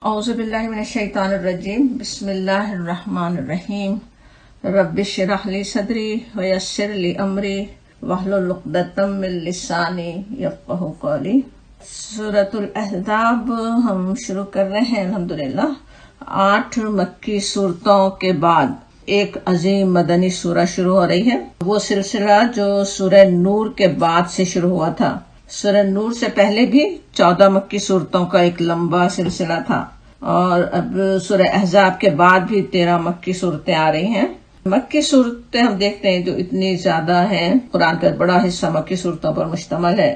اعوذ باللہ من الشیطان الرجیم بسم اللہ الرحمن الرحیم رب اشرح لی صدری ویسر لی امری واحلل عقدۃ من لسانی یفقہوا قولی۔ سورۃ الاحزاب ہم شروع کر رہے ہیں الحمدللہ۔ 8 مکی صورتوں کے بعد ایک عظیم مدنی سورہ شروع ہو رہی ہے، وہ سلسلہ جو سورہ نور کے بعد سے شروع ہوا تھا۔ سورہ نور سے پہلے بھی 14 مکی صورتوں کا ایک لمبا سلسلہ تھا، اور اب سورہ احزاب کے بعد بھی 13 مکی صورتیں آ رہی ہیں۔ مکی صورتیں ہم دیکھتے ہیں جو اتنی زیادہ ہیں، قرآن کا بڑا حصہ مکی صورتوں پر مشتمل ہے۔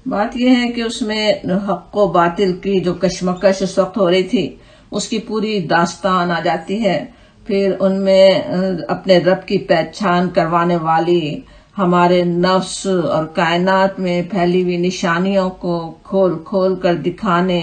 بات یہ ہے کہ اس میں حق و باطل کی جو کشمکش اس وقت ہو رہی تھی اس کی پوری داستان آ جاتی ہے۔ پھر ان میں اپنے رب کی پہچان کروانے والی، ہمارے نفس اور کائنات میں پھیلی ہوئی نشانیوں کو کھول کھول کر دکھانے،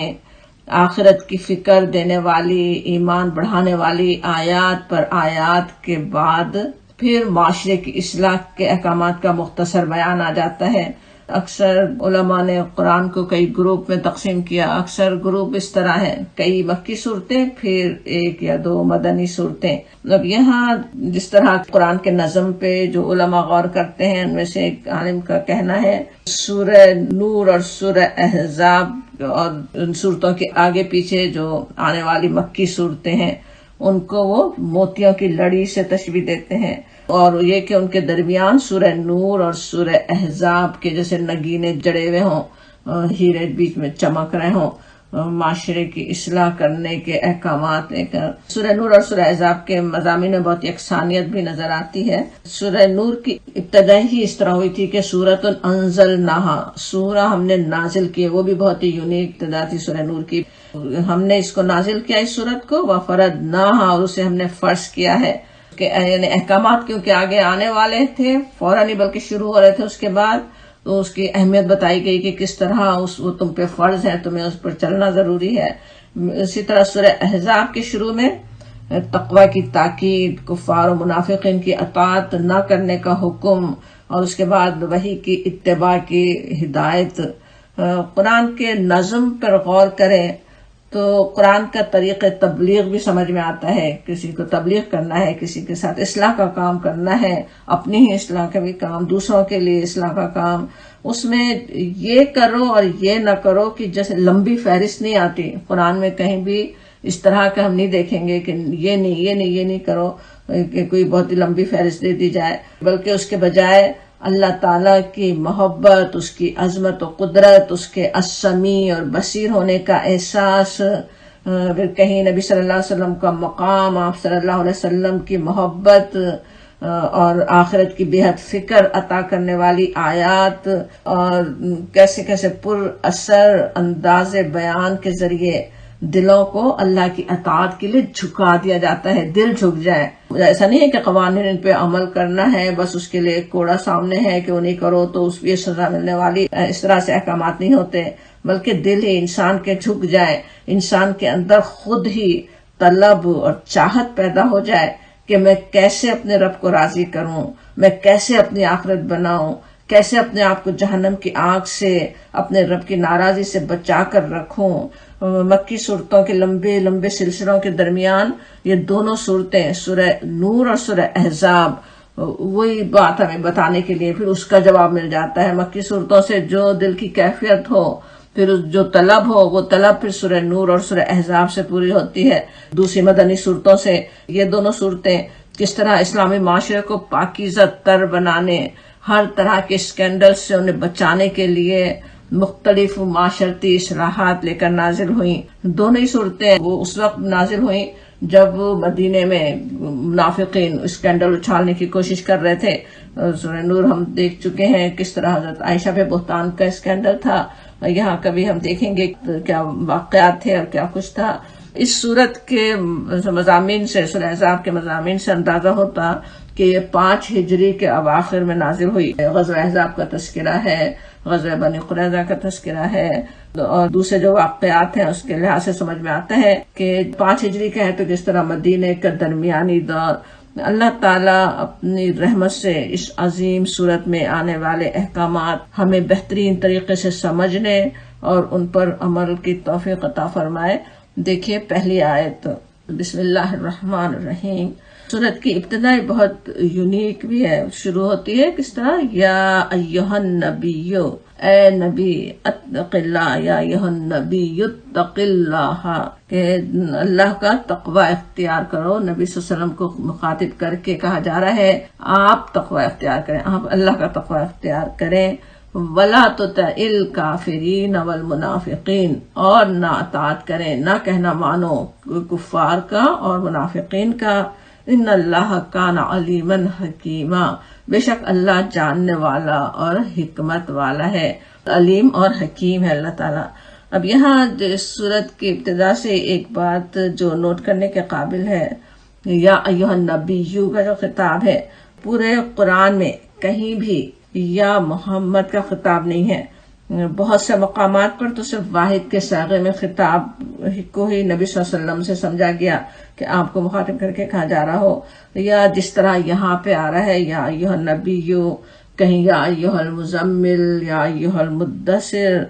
آخرت کی فکر دینے والی، ایمان بڑھانے والی آیات پر آیات کے بعد پھر معاشرے کی اصلاح کے احکامات کا مختصر بیان آ جاتا ہے۔ اکثر علماء نے قرآن کو کئی گروپ میں تقسیم کیا۔ اکثر گروپ اس طرح ہے، کئی مکی صورتیں پھر 1 یا 2 مدنی صورتیں۔ اب یہاں جس طرح قرآن کے نظم پہ جو علماء غور کرتے ہیں، ان میں سے ایک عالم کا کہنا ہے سورہ نور اور سورہ احزاب اور ان صورتوں کے آگے پیچھے جو آنے والی مکی صورتیں ہیں ان کو وہ موتیوں کی لڑی سے تشبیہ دیتے ہیں، اور یہ کہ ان کے درمیان سورہ نور اور سورہ احزاب کے جیسے نگینے جڑے ہوئے ہوں، ہیرے بیچ میں چمک رہے ہوں، معاشرے کی اصلاح کرنے کے احکامات لے کر۔ سورہ نور اور سورہ احزاب کے مضامین میں بہت یکسانیت بھی نظر آتی ہے۔ سورہ نور کی ابتدا ہی اس طرح ہوئی تھی کہ سورۃ انزلناہا، سورہ ہم نے نازل کی، وہ بھی بہت ہی یونیک ابتدا تھی سورہ نور کی۔ ہم نے اس کو نازل کیا، اس سورت کو، وفرضناہا، اور اسے ہم نے فرض کیا ہے کہ یعنی احکامات کیونکہ آگے آنے والے تھے، فوراً ہی بلکہ شروع ہو رہے تھے اس کے بعد، تو اس کی اہمیت بتائی گئی کہ کس طرح وہ تم پہ فرض ہے، تمہیں اس پر چلنا ضروری ہے۔ اسی طرح سورہ احزاب کے شروع میں تقوی کی تاکید، کفار و منافقین کی اطاعت نہ کرنے کا حکم، اور اس کے بعد وحی کی اتباع کی ہدایت۔ قرآن کے نظم پر غور کریں تو قرآن کا طریق تبلیغ بھی سمجھ میں آتا ہے۔ کسی کو تبلیغ کرنا ہے، کسی کے ساتھ اصلاح کا کام کرنا ہے، اپنی ہی اصلاح کا بھی کام، دوسروں کے لیے اصلاح کا کام، اس میں یہ کرو اور یہ نہ کرو کہ جیسے لمبی فہرست نہیں آتی قرآن میں، کہیں بھی اس طرح کا ہم نہیں دیکھیں گے کہ یہ نہیں کرو، کہ کوئی بہت ہی لمبی فہرست دے دی جائے، بلکہ اس کے بجائے اللہ تعالیٰ کی محبت، اس کی عظمت و قدرت، اس کے السمیع اور بصیر ہونے کا احساس، پھر کہیں نبی صلی اللہ علیہ وسلم کا مقام، آپ صلی اللہ علیہ وسلم کی محبت اور آخرت کی بے حد فکر عطا کرنے والی آیات، اور کیسے کیسے پر اثر انداز بیان کے ذریعے دلوں کو اللہ کی اطاعت کے لیے جھکا دیا جاتا ہے، دل جھک جائے۔ ایسا نہیں ہے کہ قوانین پہ عمل کرنا ہے، بس اس کے لیے ایک کوڑا سامنے ہے کہ وہ نہیں کرو تو اس پہ سزا ملنے والی، اس طرح سے احکامات نہیں ہوتے، بلکہ دل ہی انسان کے جھک جائے، انسان کے اندر خود ہی طلب اور چاہت پیدا ہو جائے کہ میں کیسے اپنے رب کو راضی کروں، میں کیسے اپنی آخرت بناؤں، کیسے اپنے آپ کو جہنم کی آگ سے، اپنے رب کی ناراضی سے بچا کر رکھوں۔ مکی صورتوں کے لمبے لمبے سلسلوں کے درمیان یہ دونوں صورتیں، سورہ نور اور سورہ احزاب، وہی بات ہمیں بتانے کے لیے پھر اس کا جواب مل جاتا ہے۔ مکی صورتوں سے جو دل کی کیفیت ہو، پھر جو طلب ہو، وہ طلب پھر سورہ نور اور سورہ احزاب سے پوری ہوتی ہے۔ دوسری مدنی صورتوں سے یہ دونوں صورتیں کس طرح اسلامی معاشرے کو پاکیزہ تر بنانے، ہر طرح کے اسکینڈل سے انہیں بچانے کے لیے مختلف معاشرتی اصلاحات لے کر نازل ہوئیں۔ دونوں ہی صورتیں وہ اس وقت نازل ہوئیں جب مدینے میں منافقین اسکینڈل اچھالنے کی کوشش کر رہے تھے۔ سورہ نور ہم دیکھ چکے ہیں کس طرح حضرت عائشہ پہ بہتان کا اسکینڈل تھا، یہاں کبھی ہم دیکھیں گے کیا واقعات تھے اور کیا کچھ تھا۔ اس صورت کے مضامین سے، سورہ احزاب کے مضامین سے اندازہ ہوتا کہ یہ 5 ہجری کے اواخر میں نازل ہوئی۔ غزوہ احزاب کا تذکرہ ہے، غزوہ بنی قریظہ کا تذکرہ ہے، اور دوسرے جو واقعات ہیں اس کے لحاظ سے سمجھ میں آتا ہے کہ 5 ہجری کا ہے، تو جس طرح مدینے کا درمیانی دور، اللہ تعالیٰ اپنی رحمت سے اس عظیم صورت میں آنے والے احکامات ہمیں بہترین طریقے سے سمجھنے اور ان پر عمل کی توفیق عطا فرمائے۔ دیکھیے پہلی آیت، بسم اللہ الرحمن الرحیم۔ سورت کی ابتدائی بہت یونیک بھی ہے، شروع ہوتی ہے کس طرح، یا ایہا النبی، اے نبی، اتق اللہ، یا ایہا النبی اتق اللہ، کہ اللہ کا تقوی اختیار کرو۔ نبی صلی اللہ علیہ وسلم کو مخاطب کر کے کہا جا رہا ہے آپ تقوی اختیار کریں، آپ اللہ کا تقوی اختیار کریں۔ وَلَا تُطِعِ الْكَافِرِينَ وَالْمُنَافِقِينَ، اور نہ اطاعت کریں، نہ کہنا مانو کفار کا اور منافقین کا۔ ان اللہ کان علیما حکیما، بے شک اللہ جاننے والا اور حکمت والا ہے، علیم اور حکیم ہے اللہ تعالیٰ۔ اب یہاں اس سورت کی ابتدا سے ایک بات جو نوٹ کرنے کے قابل ہے، یا ایھا النبی کا جو خطاب ہے، پورے قرآن میں کہیں بھی یا محمد کا خطاب نہیں ہے۔ بہت سے مقامات پر تو صرف واحد کے صیغے میں خطاب کو ہی نبی صلی اللہ علیہ وسلم سے سمجھا گیا کہ آپ کو مخاطب کر کے کہا جا رہا ہو، یا جس طرح یہاں پہ آ رہا ہے یا ایھا النبی، کہیں یا ایھا المزمل، یا ایھا المدثر،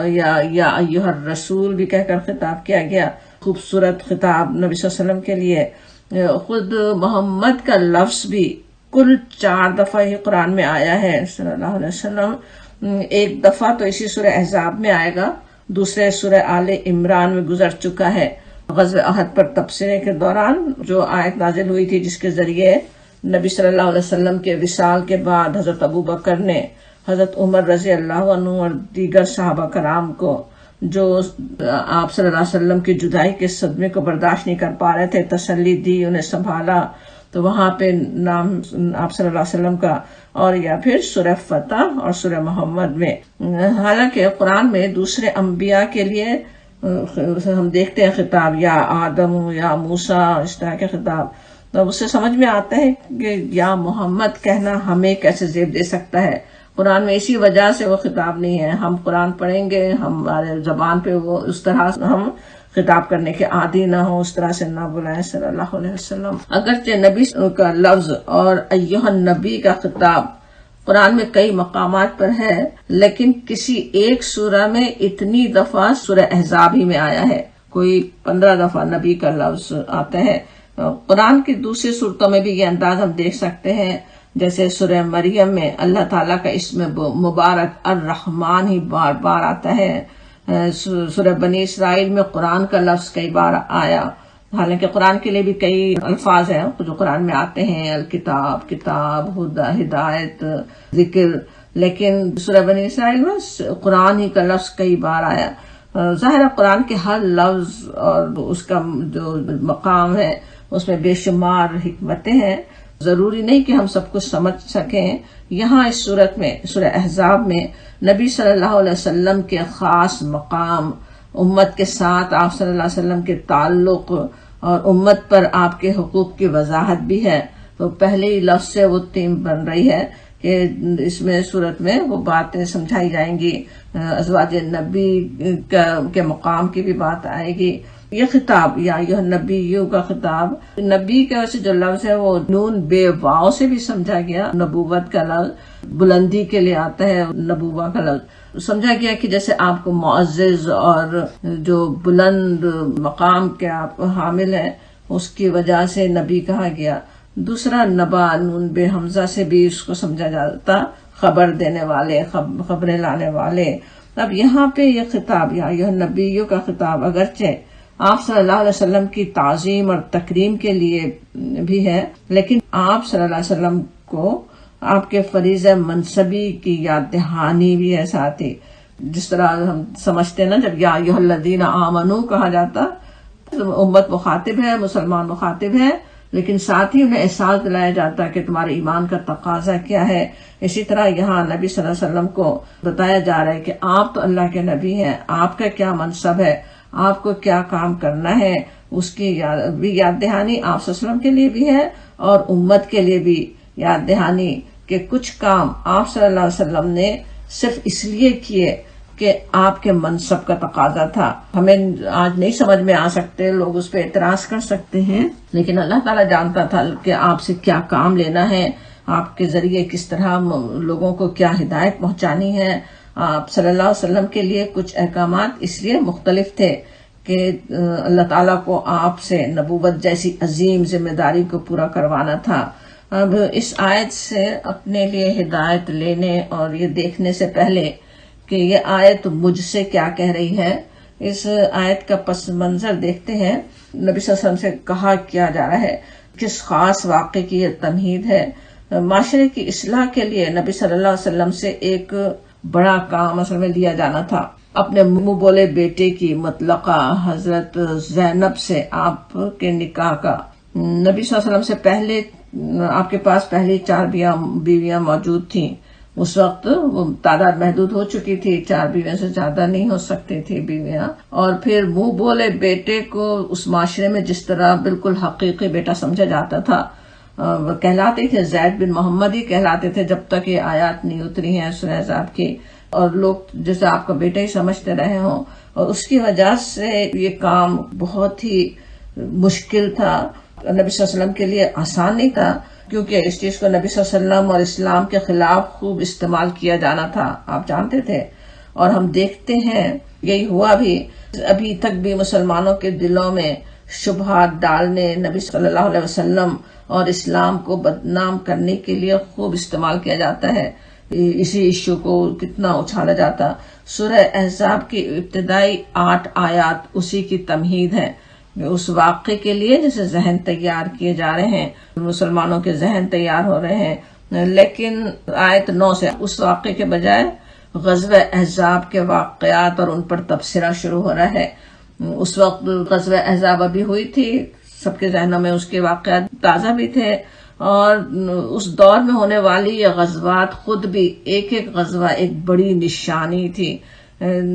یا ایھا الرسول بھی کہہ کر خطاب کیا گیا۔ خوبصورت خطاب نبی صلی اللہ علیہ وسلم کے لیے۔ خود محمد کا لفظ بھی کل 4 دفعہ ہی قرآن میں آیا ہے صلی اللہ علیہ وسلم۔ ایک دفعہ تو اسی سورہ احزاب میں آئے گا، دوسرے سورہ آل عمران میں گزر چکا ہے، غزوہ احد پر تبصرے کے دوران جو آیت نازل ہوئی تھی، جس کے ذریعے نبی صلی اللہ علیہ وسلم کے وصال کے بعد حضرت ابوبکر نے حضرت عمر رضی اللہ عنہ اور دیگر صحابہ کرام کو جو آپ صلی اللہ علیہ وسلم کی جدائی کے صدمے کو برداشت نہیں کر پا رہے تھے، تسلی دی، انہیں سنبھالا، تو وہاں پہ نام آپ صلی اللہ علیہ وسلم کا، اور یا پھر سورہ فتح اور سورہ محمد میں۔ حالانکہ قرآن میں دوسرے انبیاء کے لیے ہم دیکھتے ہیں خطاب، یا آدم یا موسیٰ، اس طرح کے خطاب، تو اس سے سمجھ میں آتا ہے کہ یا محمد کہنا ہمیں کیسے زیب دے سکتا ہے۔ قرآن میں اسی وجہ سے وہ خطاب نہیں ہے۔ ہم قرآن پڑھیں گے، ہمارے زبان پہ وہ اس طرح ہم خطاب کرنے کے عادی نہ ہو، اس طرح سے نہ بلائیں صلی اللہ علیہ وسلم۔ اگرچہ نبی کا لفظ اور ایھا النبی کا خطاب قرآن میں کئی مقامات پر ہے، لیکن کسی ایک سورہ میں اتنی دفعہ سورہ احزاب ہی میں آیا ہے، کوئی 15 دفعہ نبی کا لفظ آتا ہے۔ قرآن کی دوسری صورتوں میں بھی یہ انداز ہم دیکھ سکتے ہیں، جیسے سورہ مریم میں اللہ تعالیٰ کا اسم مبارک الرحمن ہی بار بار آتا ہے۔ سورہ بنی اسرائیل میں قرآن کا لفظ کئی بار آیا، حالانکہ قرآن کے لیے بھی کئی الفاظ ہیں جو قرآن میں آتے ہیں، الکتاب، کتاب، ہدایت، ذکر، لیکن سورہ بنی اسرائیل میں قرآن ہی کا لفظ کئی بار آیا۔ ظاہر ہے قرآن کے ہر لفظ اور اس کا جو مقام ہے اس میں بے شمار حکمتیں ہیں، ضروری نہیں کہ ہم سب کچھ سمجھ سکیں۔ یہاں اس صورت میں سورہ احزاب میں نبی صلی اللہ علیہ وسلم کے خاص مقام، امت کے ساتھ آپ صلی اللہ علیہ وسلم کے تعلق اور امت پر آپ کے حقوق کی وضاحت بھی ہے، تو پہلے ہی لفظ سے وہ تھیم بن رہی ہے کہ اس میں صورت میں وہ باتیں سمجھائی جائیں گی، ازواج نبی کے مقام کی بھی بات آئے گی۔ یہ خطاب یا ایھا النبی کا خطاب، نبی کے وجہ سے جو لفظ ہے وہ نون بے واو سے بھی سمجھا گیا، نبوت کا لفظ بلندی کے لیے آتا ہے، نبوہ کا لفظ سمجھا گیا کہ جیسے آپ کو معزز اور جو بلند مقام کے آپ حامل ہیں اس کی وجہ سے نبی کہا گیا۔ دوسرا نبا، نون بے حمزہ سے بھی اس کو سمجھا جاتا، خبر دینے والے، خبریں لانے والے۔ اب یہاں پہ یہ خطاب یا ایھا النبی کا خطاب اگرچہ آپ صلی اللہ علیہ وسلم کی تعظیم اور تکریم کے لیے بھی ہے، لیکن آپ صلی اللہ علیہ وسلم کو آپ کے فریضہ منصبی کی یاد دہانی بھی ہے ساتھ ہی۔ جس طرح ہم سمجھتے ہیں نا، جب یا ایھا الذین آمنو کہا جاتا، امت مخاطب ہے، مسلمان مخاطب ہے، لیکن ساتھ ہی انہیں احساس دلایا جاتا کہ تمہارے ایمان کا تقاضا کیا ہے۔ اسی طرح یہاں نبی صلی اللہ علیہ وسلم کو بتایا جا رہا ہے کہ آپ تو اللہ کے نبی ہیں، آپ کا کیا منصب ہے، آپ کو کیا کام کرنا ہے، اس کی بھی یاد دہانی آپ صلی اللہ علیہ وسلم کے لیے بھی ہے، اور امت کے لیے بھی یاد دہانی کہ کچھ کام آپ صلی اللہ علیہ وسلم نے صرف اس لیے کیے کہ آپ کے منصب کا تقاضا تھا۔ ہمیں آج نہیں سمجھ میں آ سکتے، لوگ اس پہ اعتراض کر سکتے ہیں، لیکن اللہ تعالیٰ جانتا تھا کہ آپ سے کیا کام لینا ہے، آپ کے ذریعے کس طرح لوگوں کو کیا ہدایت پہنچانی ہے۔ آپ صلی اللہ علیہ وسلم کے لیے کچھ احکامات اس لیے مختلف تھے کہ اللہ تعالیٰ کو آپ سے نبوت جیسی عظیم ذمہ داری کو پورا کروانا تھا۔ اب اس آیت سے اپنے لیے ہدایت لینے اور یہ دیکھنے سے پہلے کہ یہ آیت مجھ سے کیا کہہ رہی ہے، اس آیت کا پس منظر دیکھتے ہیں۔ نبی صلی اللہ علیہ وسلم سے کہا کیا جا رہا ہے، کس خاص واقعے کی یہ تمہید ہے۔ معاشرے کی اصلاح کے لیے نبی صلی اللہ علیہ وسلم سے ایک بڑا کام اصل میں لیا جانا تھا۔ اپنے منہ بولے بیٹے کی مطلقہ حضرت زینب سے آپ کے نکاح کا۔ نبی صلی اللہ علیہ وسلم سے پہلے آپ کے پاس پہلی 4 بیویاں موجود تھیں۔ اس وقت وہ تعداد محدود ہو چکی تھی، 4 بیویوں سے زیادہ نہیں ہو سکتی تھی بیویاں۔ اور پھر منہ بولے بیٹے کو اس معاشرے میں جس طرح بالکل حقیقی بیٹا سمجھا جاتا تھا، وہ کہلاتے تھے زید بن محمد ہی کہلاتے تھے جب تک یہ آیات نہیں اتری ہیں سورہ احزاب کی، اور لوگ جیسے آپ کا بیٹا ہی سمجھتے رہے ہوں، اور اس کی وجہ سے یہ کام بہت ہی مشکل تھا، نبی صلی اللہ علیہ وسلم کے لیے آسان نہیں تھا، کیونکہ اس چیز کو نبی صلی اللہ علیہ وسلم اور اسلام کے خلاف خوب استعمال کیا جانا تھا، آپ جانتے تھے۔ اور ہم دیکھتے ہیں یہی ہوا بھی، ابھی تک بھی مسلمانوں کے دلوں میں شبہات ڈالنے، نبی صلی اللہ علیہ وسلم اور اسلام کو بدنام کرنے کے لیے خوب استعمال کیا جاتا ہے۔ اسی ایشو کو کتنا اچھالا جاتا۔ سورہ احزاب کی ابتدائی 8 آیات اسی کی تمہید ہے، اس واقعے کے لیے جسے ذہن تیار کیے جا رہے ہیں، مسلمانوں کے ذہن تیار ہو رہے ہیں۔ لیکن آیت 9 سے اس واقعے کے بجائے غزوہ احزاب کے واقعات اور ان پر تبصرہ شروع ہو رہا ہے۔ اس وقت غزوہ احزاب ابھی ہوئی تھی، سب کے ذہنوں میں اس کے واقعات تازہ بھی تھے، اور اس دور میں ہونے والی یہ غزوات خود بھی ایک ایک غزوہ ایک بڑی نشانی تھی،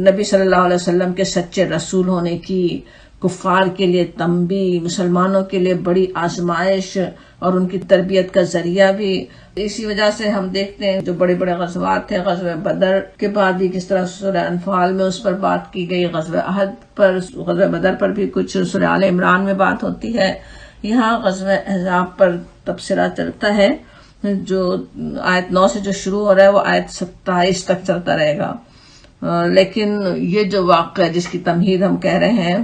نبی صلی اللہ علیہ وسلم کے سچے رسول ہونے کی، کفار کے لیے تنبیہ، مسلمانوں کے لیے بڑی آزمائش اور ان کی تربیت کا ذریعہ بھی۔ اسی وجہ سے ہم دیکھتے ہیں جو بڑے بڑے غزوات تھے، غزوہ بدر کے بعد بھی کس طرح سورہ انفال میں اس پر بات کی گئی، غزوہ احد پر، غزوہ بدر پر بھی کچھ، سورہ آل عمران میں بات ہوتی ہے، یہاں غزوہ احزاب پر تبصرہ چلتا ہے، جو آیت 9 سے جو شروع ہو رہا ہے وہ آیت 27 تک چلتا رہے گا۔ لیکن یہ جو واقعہ جس کی تمہید ہم کہہ رہے ہیں،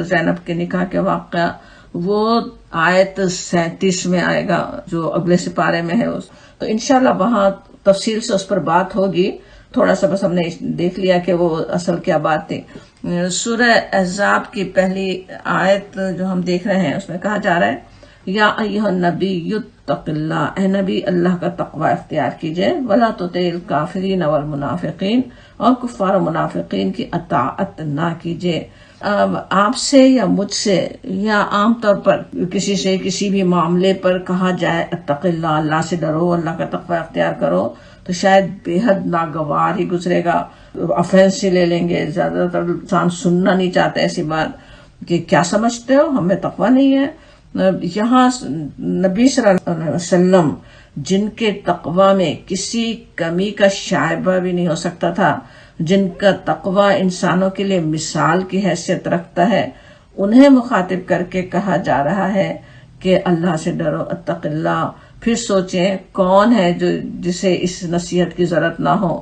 زینب کے نکاح کے واقعہ، وہ آیت 37 میں آئے گا جو اگلے سپارے میں ہے، تو انشاءاللہ وہاں تفصیل سے اس پر بات ہوگی۔ تھوڑا سا بس ہم نے دیکھ لیا کہ وہ اصل کیا بات تھی۔ سورہ احزاب کی پہلی آیت جو ہم دیکھ رہے ہیں اس میں کہا جا رہا ہے، یا ایھا النبی اتق اللہ، اے نبی اللہ کا تقوی اختیار کیجئے، ولا تطع الکافرین والمنافقین، اور کفار و منافقین کی اطاعت نہ کیجئے۔ آپ سے یا مجھ سے یا عام طور پر کسی سے کسی بھی معاملے پر کہا جائے اتق اللہ، اللہ سے ڈرو، اللہ کا تقوی اختیار کرو، تو شاید بے حد ناگوار ہی گزرے گا، آفینس ہی لے لیں گے، زیادہ تر انسان سننا نہیں چاہتے ایسی بات کہ کیا سمجھتے ہو، ہمیں تقوی نہیں ہے۔ یہاں نبی صلی اللہ علیہ وسلم جن کے تقوی میں کسی کمی کا شائبہ بھی نہیں ہو سکتا تھا، جن کا تقوی انسانوں کے لیے مثال کی حیثیت رکھتا ہے، انہیں مخاطب کر کے کہا جا رہا ہے کہ اللہ سے ڈرو، اتق اللہ۔ پھر سوچیں کون ہے جسے اس نصیحت کی ضرورت نہ ہو،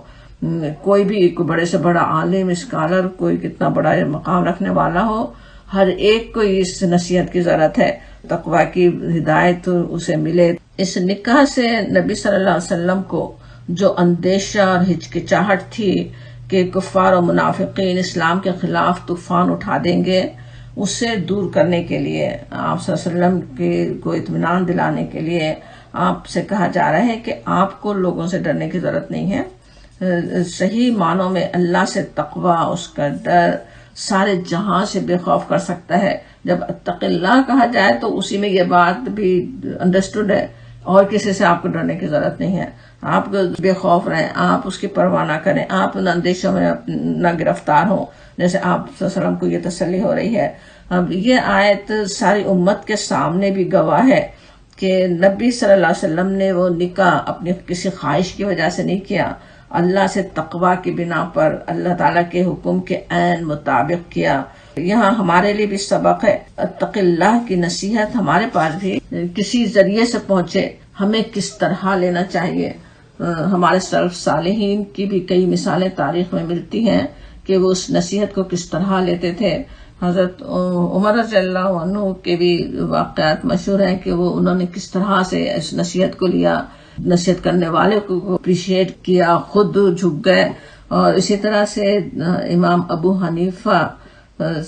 کوئی بھی بڑے سے بڑا عالم، اسکالر، کوئی کتنا بڑا مقام رکھنے والا ہو، ہر ایک کو اس نصیحت کی ضرورت ہے، تقوی کی ہدایت اسے ملے۔ اس نکاح سے نبی صلی اللہ علیہ وسلم کو جو اندیشہ اور ہچکچاہٹ تھی کہ کفار و منافقین اسلام کے خلاف طوفان اٹھا دیں گے، اسے دور کرنے کے لیے، آپ صلی اللہ علیہ وسلم کو اطمینان دلانے کے لیے آپ سے کہا جا رہا ہے کہ آپ کو لوگوں سے ڈرنے کی ضرورت نہیں ہے۔ صحیح معنوں میں اللہ سے تقوی، اس کا ڈر سارے جہاں سے بے خوف کر سکتا ہے۔ جب اتق اللہ کہا جائے تو اسی میں یہ بات بھی انڈرسٹوڈ ہے، اور کسی سے آپ کو ڈرنے کی ضرورت نہیں ہے، آپ بے خوف رہیں، آپ اس کی پرواہ نہ کریں، آپ ان اندیشوں میں نہ گرفتار ہوں، جیسے آپ صلی اللہ علیہ وسلم کو یہ تسلی ہو رہی ہے۔ اب یہ آیت ساری امت کے سامنے بھی گواہ ہے کہ نبی صلی اللہ علیہ وسلم نے وہ نکاح اپنی کسی خواہش کی وجہ سے نہیں کیا، اللہ سے تقوی کی بنا پر اللہ تعالیٰ کے حکم کے عین مطابق کیا۔ یہاں ہمارے لیے بھی سبق ہے، اتق اللہ کی نصیحت ہمارے پاس بھی کسی ذریعے سے پہنچے، ہمیں کس طرح لینا چاہیے۔ ہمارے سلف صالحین کی بھی کئی مثالیں تاریخ میں ملتی ہیں کہ وہ اس نصیحت کو کس طرح لیتے تھے۔ حضرت عمر رضی اللہ عنہ کے بھی واقعات مشہور ہیں کہ وہ انہوں نے کس طرح سے اس نصیحت کو لیا، نصیحت کرنے والے کو اپریشیٹ کیا، خود جھک گئے. اور اسی طرح سے امام ابو حنیفہ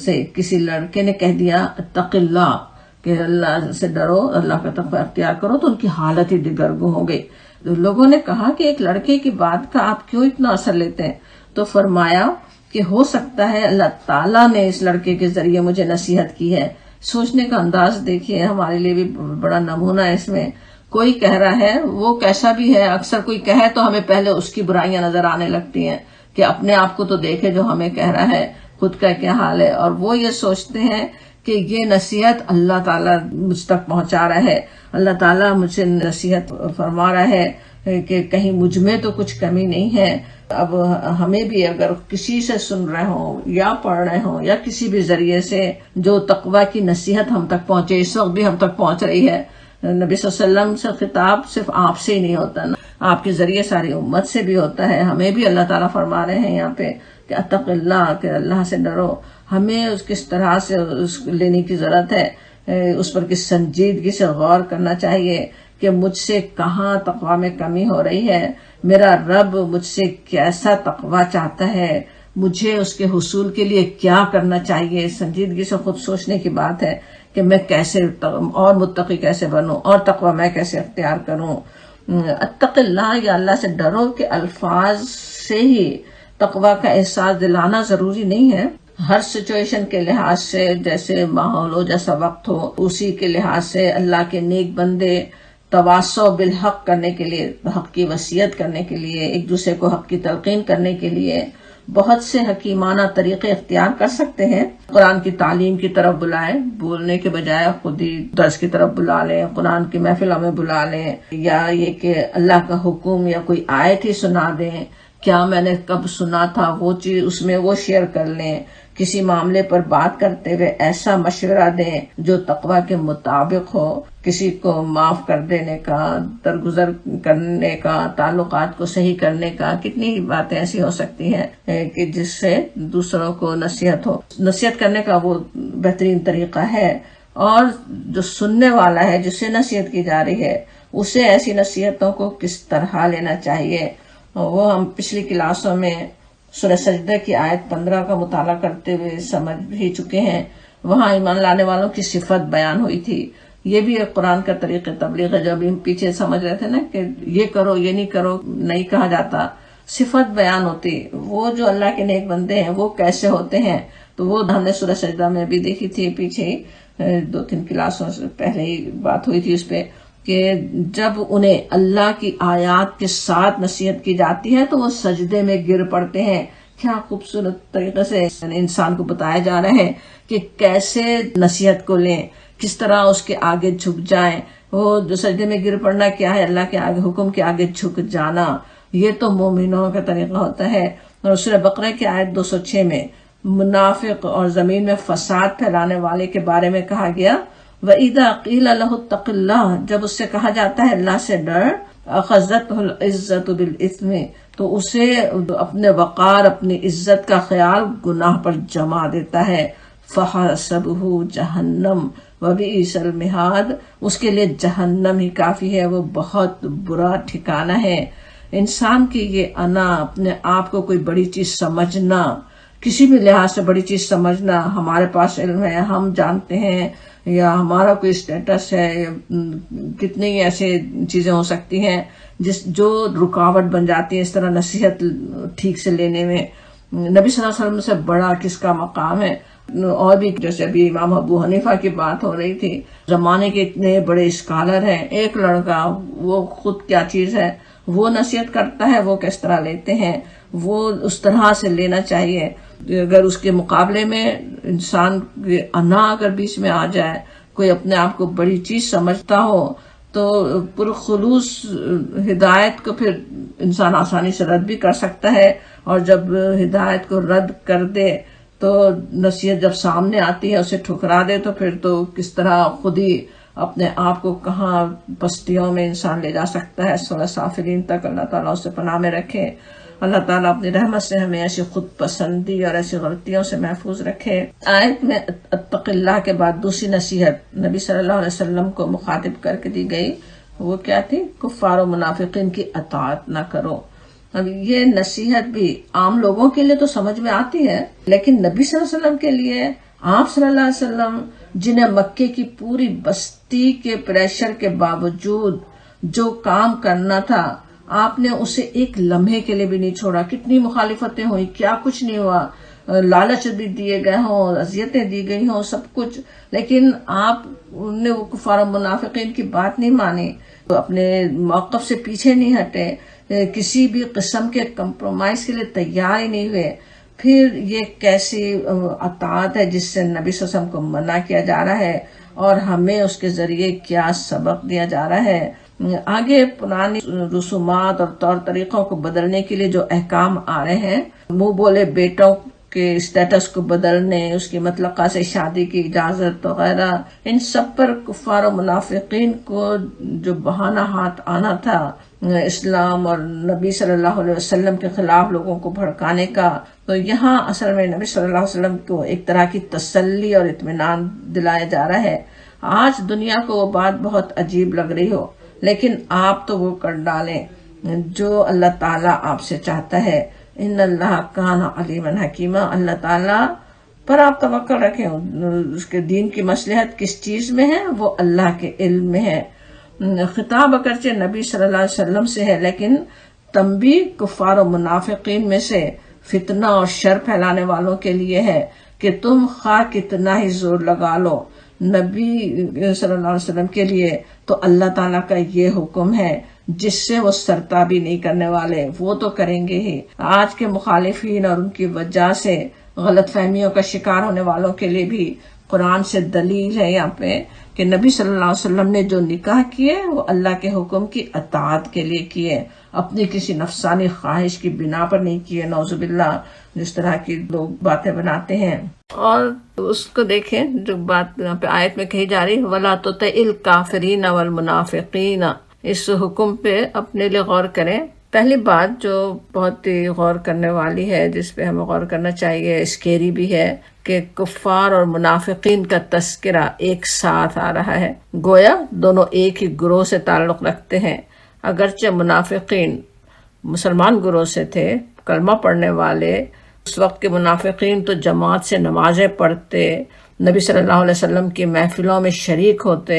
سے کسی لڑکے نے کہہ دیا اتق اللہ، کہ اللہ سے ڈرو، اللہ کا تقوی اختیار کرو، تو ان کی حالت ہی دگرگوں ہو گئی. لوگوں نے کہا کہ ایک لڑکے کی بات کا آپ کیوں اتنا اثر لیتے ہیں؟ تو فرمایا کہ ہو سکتا ہے اللہ تعالیٰ نے اس لڑکے کے ذریعے مجھے نصیحت کی ہے. سوچنے کا انداز دیکھیے، ہمارے لیے بھی بڑا نمونہ ہے اس میں. کوئی کہہ رہا ہے، وہ کیسا بھی ہے، اکثر کوئی کہے تو ہمیں پہلے اس کی برائیاں نظر آنے لگتی ہیں کہ اپنے آپ کو تو دیکھے جو ہمیں کہہ رہا ہے، خود کا کیا حال ہے. اور وہ یہ سوچتے ہیں کہ یہ نصیحت اللہ تعالیٰ مجھ تک پہنچا رہا ہے، اللہ تعالیٰ مجھ سے نصیحت فرما رہا ہے کہ کہیں مجھ میں تو کچھ کمی نہیں ہے. اب ہمیں بھی اگر کسی سے سن رہے ہوں یا پڑھ رہے ہوں یا کسی بھی ذریعے سے جو تقوی کی نصیحت ہم تک پہنچے، اس وقت بھی ہم تک پہنچ رہی ہے. نبی صلی اللہ علیہ وسلم سے خطاب صرف آپ سے ہی نہیں ہوتا نا، آپ کے ذریعے ساری امت سے بھی ہوتا ہے. ہمیں بھی اللہ تعالیٰ فرما رہے ہیں یہاں پہ کہ اتق اللہ، کہ اللہ سے ڈرو. ہمیں اس کس طرح سے اس لینے کی ضرورت ہے، اس پر کس سنجیدگی سے غور کرنا چاہیے کہ مجھ سے کہاں تقوی میں کمی ہو رہی ہے، میرا رب مجھ سے کیسا تقوی چاہتا ہے، مجھے اس کے حصول کے لیے کیا کرنا چاہیے. سنجیدگی سے خود سوچنے کی بات ہے کہ میں کیسے اور متقی کیسے بنوں اور تقوی میں کیسے اختیار کروں. اتق اللہ یا اللہ سے ڈرو کے الفاظ سے ہی تقوی کا احساس دلانا ضروری نہیں ہے. ہر سچویشن کے لحاظ سے، جیسے ماحول ہو، جیسا وقت ہو، اسی کے لحاظ سے اللہ کے نیک بندے تواصع بالحق کرنے کے لیے، حق کی وصیت کرنے کے لیے، ایک دوسرے کو حق کی تلقین کرنے کے لیے بہت سے حکیمانہ طریقے اختیار کر سکتے ہیں. قرآن کی تعلیم کی طرف بلائیں، بولنے کے بجائے خود ہی درس کی طرف بلا لیں، قرآن کی محفلوں میں بلا لیں، یا یہ کہ اللہ کا حکم یا کوئی آیت ہی سنا دیں، کیا میں نے کب سنا تھا وہ چیز اس میں وہ شیئر کر لیں. کسی معاملے پر بات کرتے ہوئے ایسا مشورہ دیں جو تقوی کے مطابق ہو، کسی کو معاف کر دینے کا، درگزر کرنے کا، تعلقات کو صحیح کرنے کا. کتنی باتیں ایسی ہو سکتی ہیں کہ جس سے دوسروں کو نصیحت ہو. نصیحت کرنے کا وہ بہترین طریقہ ہے. اور جو سننے والا ہے، جس سے نصیحت کی جا رہی ہے، اسے ایسی نصیحتوں کو کس طرح لینا چاہیے، وہ ہم پچھلی کلاسوں میں سورہ سجدہ کی آیت 15 کا مطالعہ کرتے ہوئے سمجھ ہی چکے ہیں. وہاں ایمان لانے والوں کی صفت بیان ہوئی تھی. یہ بھی ایک قرآن کا طریقہ تبلیغ ہے. جب ہم پیچھے سمجھ رہے تھے نا کہ یہ کرو یہ نہیں کرو نہیں کہا جاتا، صفت بیان ہوتی. وہ جو اللہ کے نیک بندے ہیں وہ کیسے ہوتے ہیں، تو وہ ہم نے سورہ سجدہ میں بھی دیکھی تھی، پیچھے ہی 2-3 کلاسوں سے پہلے ہی بات ہوئی تھی اس پہ، کہ جب انہیں اللہ کی آیات کے ساتھ نصیحت کی جاتی ہے تو وہ سجدے میں گر پڑتے ہیں. کیا خوبصورت طریقے سے انسان کو بتایا جا رہا ہے کہ کیسے نصیحت کو لیں، کس طرح اس کے آگے جھک جائیں. وہ جو سجدے میں گر پڑنا کیا ہے، اللہ کے آگے، حکم کے آگے جھک جانا. یہ تو مومنوں کا طریقہ ہوتا ہے. اور سورہ بقرہ کی آیت 206 میں منافق اور زمین میں فساد پھیلانے والے کے بارے میں کہا گیا، وَإِذَا قِيلَ لَهُ اتَّقِ اللَّهَ، جب اس سے کہا جاتا ہے اللہ سے ڈر، أَخَذَتْهُ الْعِزَّةُ بِالْإِثْمِ، تو اسے اپنے وقار، اپنی عزت کا خیال گناہ پر جما دیتا ہے. فَحَسَبُهُ جَهَنَّمَ وَبِئْسَ الْمِہَادُ، اس کے لیے جہنم ہی کافی ہے، وہ بہت برا ٹھکانہ ہے. انسان کی یہ انا، اپنے آپ کو کوئی بڑی چیز سمجھنا، کسی بھی لحاظ سے بڑی چیز سمجھنا، ہمارے پاس علم ہے، ہم جانتے ہیں، یا ہمارا کوئی اسٹیٹس ہے، کتنی ایسے چیزیں ہو سکتی ہیں جو رکاوٹ بن جاتی ہے اس طرح نصیحت ٹھیک سے لینے میں. نبی صلی اللہ علیہ وسلم سے بڑا کس کا مقام ہے. اور بھی جیسے ابھی امام ابو حنیفہ کی بات ہو رہی تھی، زمانے کے اتنے بڑے اسکالر ہیں، ایک لڑکا وہ خود کیا چیز ہے، وہ نصیحت کرتا ہے، وہ کس طرح لیتے ہیں، وہ اس طرح سے لینا چاہیے. اگر اس کے مقابلے میں انسان کی انا اگر بیچ میں آ جائے، کوئی اپنے آپ کو بڑی چیز سمجھتا ہو، تو پرخلوص ہدایت کو پھر انسان آسانی سے رد بھی کر سکتا ہے. اور جب ہدایت کو رد کر دے تو نصیحت جب سامنے آتی ہے اسے ٹھکرا دے، تو پھر تو کس طرح خود ہی اپنے آپ کو کہاں پستیوں میں انسان لے جا سکتا ہے. سورہ سافلین تک اللہ تعالیٰ اسے پناہ میں رکھے. اللہ تعالیٰ اپنی رحمت سے ہمیں ایسی خود پسندی اور ایسی غلطیوں سے محفوظ رکھے۔ آیت میں اتق اللہ کے بعد دوسری نصیحت نبی صلی اللہ علیہ وسلم کو مخاطب کر کے دی گئی، وہ کیا تھی؟ کفار و منافقین کی اطاعت نہ کرو۔ اب یہ نصیحت بھی عام لوگوں کے لیے تو سمجھ میں آتی ہے، لیکن نبی صلی اللہ علیہ وسلم کے لیے، آپ صلی اللہ علیہ وسلم جنہیں مکے کی پوری بستی کے پریشر کے باوجود جو کام کرنا تھا آپ نے اسے ایک لمحے کے لیے بھی نہیں چھوڑا۔ کتنی مخالفتیں ہوئی، کیا کچھ نہیں ہوا، لالچ بھی دیے گئے ہوں، اذیتیں دی گئی ہوں، سب کچھ، لیکن آپ نے وہ کفار و منافقین کی بات نہیں مانی، اپنے موقف سے پیچھے نہیں ہٹے، کسی بھی قسم کے کمپرومائز کے لیے تیار ہی نہیں ہوئے۔ پھر یہ کیسی اطاعت ہے جس سے نبی صلی اللہ علیہ وسلم کو منع کیا جا رہا ہے اور ہمیں اس کے ذریعے کیا سبق دیا جا رہا ہے۔ آگے پرانی رسومات اور طور طریقوں کو بدلنے کے لیے جو احکام آ رہے ہیں، منہ بولے بیٹوں کے اسٹیٹس کو بدلنے، اس کی مطلقہ سے شادی کی اجازت وغیرہ، ان سب پر کفار و منافقین کو جو بہانہ ہاتھ آنا تھا اسلام اور نبی صلی اللہ علیہ وسلم کے خلاف لوگوں کو بھڑکانے کا، تو یہاں اصل میں نبی صلی اللہ علیہ وسلم کو ایک طرح کی تسلی اور اطمینان دلایا جا رہا ہے۔ آج دنیا کو وہ بات بہت عجیب لگ رہی ہو، لیکن آپ تو وہ کر ڈالیں جو اللہ تعالیٰ آپ سے چاہتا ہے۔ ان اللہ کان علیما حکیما، اللہ تعالیٰ پر آپ توکل رکھیں، اس کے دین کی مصلحت کس چیز میں ہے وہ اللہ کے علم میں ہے۔ خطاب اگرچہ نبی صلی اللہ علیہ وسلم سے ہے، لیکن تنبیہ کفار و منافقین میں سے فتنہ اور شر پھیلانے والوں کے لیے ہے کہ تم خواہ کتنا ہی زور لگا لو نبی صلی اللہ علیہ وسلم کے لیے، تو اللہ تعالیٰ کا یہ حکم ہے جس سے وہ سرتابی نہیں کرنے والے، وہ تو کریں گے ہی۔ آج کے مخالفین اور ان کی وجہ سے غلط فہمیوں کا شکار ہونے والوں کے لیے بھی قرآن سے دلیل ہے یہاں پہ کہ نبی صلی اللہ علیہ وسلم نے جو نکاح کیے وہ اللہ کے حکم کی اطاعت کے لیے کیے، اپنی کسی نفسانی خواہش کی بنا پر نہیں کیے، نعوذ باللہ، جس طرح کی لوگ باتیں بناتے ہیں۔ اور اس کو دیکھیں جو بات یہاں پہ آیت میں کہی جا رہی، وَلَا تُطِعِ الْكَافِرِينَ وَالْمُنَافِقِينَ، اس حکم پہ اپنے لیے غور کریں۔ پہلی بات جو بہت ہی غور کرنے والی ہے، جس پہ ہمیں غور کرنا چاہیے، اسکیری بھی ہے، کہ کفار اور منافقین کا تذکرہ ایک ساتھ آ رہا ہے، گویا دونوں ایک ہی گروہ سے تعلق رکھتے ہیں۔ اگرچہ منافقین مسلمان گروہ سے تھے، کلمہ پڑھنے والے، اس وقت کے منافقین تو جماعت سے نمازیں پڑھتے، نبی صلی اللہ علیہ وسلم کی محفلوں میں شریک ہوتے،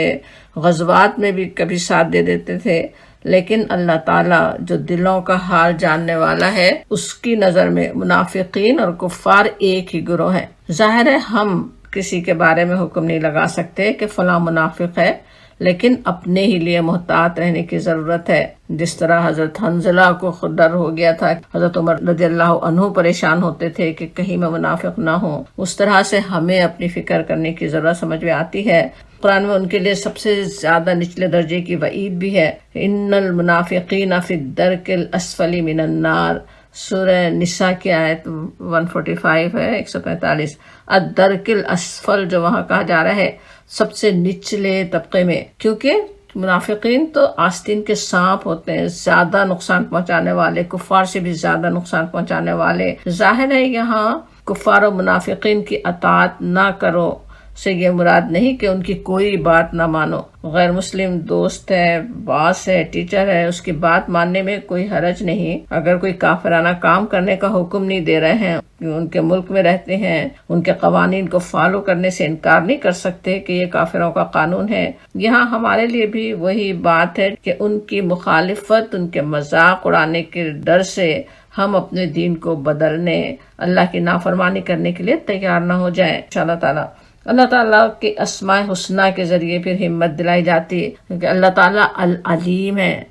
غزوات میں بھی کبھی ساتھ دے دیتے تھے، لیکن اللہ تعالیٰ جو دلوں کا حال جاننے والا ہے، اس کی نظر میں منافقین اور کفار ایک ہی گروہ ہیں۔ ظاہر ہے ہم کسی کے بارے میں حکم نہیں لگا سکتے کہ فلاں منافق ہے، لیکن اپنے ہی لیے محتاط رہنے کی ضرورت ہے۔ جس طرح حضرت حنظلہ کو خود ڈر ہو گیا تھا، حضرت عمر رضی اللہ عنہ پریشان ہوتے تھے کہ کہیں میں منافق نہ ہوں، اس طرح سے ہمیں اپنی فکر کرنے کی ضرورت سمجھ میں آتی ہے۔ قرآن میں ان کے لیے سب سے زیادہ نچلے درجے کی وعید بھی ہے، ان المنافقین فی الدرک الاسفل من النار، سورہ نساء کی آیت 145 ہے، 145۔ الدرک الاسفل جو وہاں کہا جا رہا ہے سب سے نچلے طبقے میں، کیونکہ منافقین تو آستین کے سانپ ہوتے ہیں، زیادہ نقصان پہنچانے والے، کفار سے بھی زیادہ نقصان پہنچانے والے۔ ظاہر ہے یہاں کفار و منافقین کی اطاعت نہ کرو سے یہ مراد نہیں کہ ان کی کوئی بات نہ مانو۔ غیر مسلم دوست ہے، باس ہے، ٹیچر ہے، اس کی بات ماننے میں کوئی حرج نہیں۔ اگر کوئی کافرانہ کام کرنے کا حکم نہیں دے رہے ہیں، ان کے ملک میں رہتے ہیں، ان کے قوانین کو فالو کرنے سے انکار نہیں کر سکتے کہ یہ کافروں کا قانون ہے۔ یہاں ہمارے لیے بھی وہی بات ہے کہ ان کی مخالفت، ان کے مذاق اڑانے کے ڈر سے ہم اپنے دین کو بدلنے، اللہ کی نافرمانی کرنے کے لیے تیار نہ ہو جائیں۔ انشاءاللہ تعالیٰ اللہ تعالیٰ کے اسماء ہسنہ کے ذریعے پھر ہمت دلائی جاتی ہے کہ اللہ تعالیٰ العلیم ہے،